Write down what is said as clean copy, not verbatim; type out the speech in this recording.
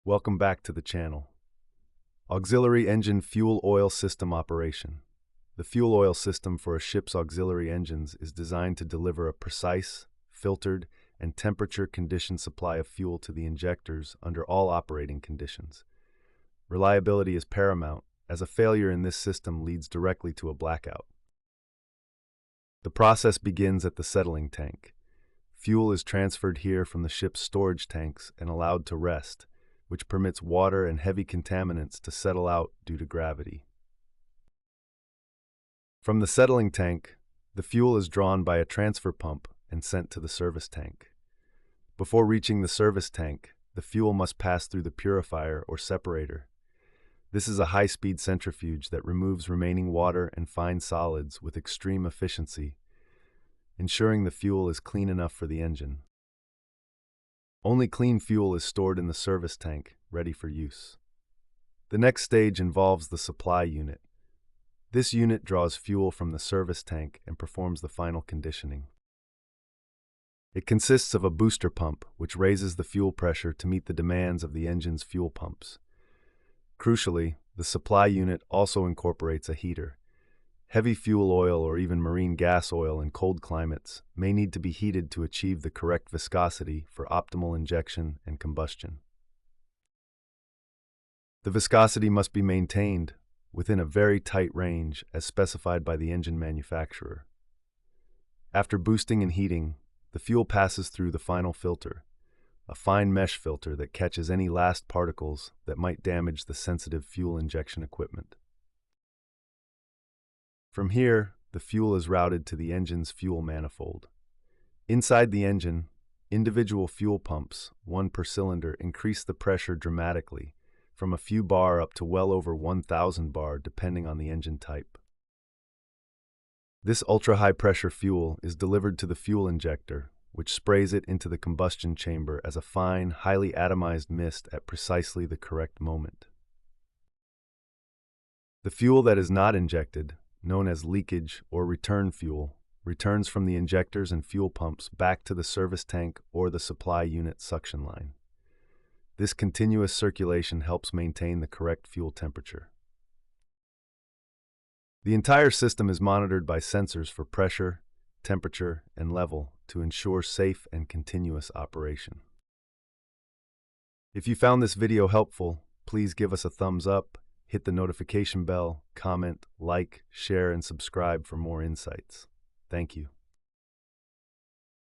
Welcome back to the channel. Auxiliary engine fuel oil system operation. The fuel oil system for a ship's auxiliary engines is designed to deliver a precise, filtered, and temperature-conditioned supply of fuel to the injectors under all operating conditions. Reliability is paramount, as a failure in this system leads directly to a blackout. The process begins at the settling tank. Fuel is transferred here from the ship's storage tanks and allowed to rest, which permits water and heavy contaminants to settle out due to gravity. From the settling tank, the fuel is drawn by a transfer pump and sent to the service tank. Before reaching the service tank, the fuel must pass through the purifier or separator. This is a high-speed centrifuge that removes remaining water and fine solids with extreme efficiency, ensuring the fuel is clean enough for the engine. Only clean fuel is stored in the service tank, ready for use. The next stage involves the supply unit. This unit draws fuel from the service tank and performs the final conditioning. It consists of a booster pump, which raises the fuel pressure to meet the demands of the engine's fuel pumps. Crucially, the supply unit also incorporates a heater. Heavy fuel oil or even marine gas oil in cold climates may need to be heated to achieve the correct viscosity for optimal injection and combustion. The viscosity must be maintained within a very tight range as specified by the engine manufacturer. After boosting and heating, the fuel passes through the final filter, a fine mesh filter that catches any last particles that might damage the sensitive fuel injection equipment. From here, the fuel is routed to the engine's fuel manifold. Inside the engine, individual fuel pumps, one per cylinder, increase the pressure dramatically, from a few bar up to well over 1,000 bar depending on the engine type. This ultra-high pressure fuel is delivered to the fuel injector, which sprays it into the combustion chamber as a fine, highly atomized mist at precisely the correct moment. The fuel that is not injected, known as leakage or return fuel, returns from the injectors and fuel pumps back to the service tank or the supply unit suction line. This continuous circulation helps maintain the correct fuel temperature. The entire system is monitored by sensors for pressure, temperature, and level to ensure safe and continuous operation. If you found this video helpful, please give us a thumbs up, hit the notification bell, comment, like, share, and subscribe for more insights. Thank you.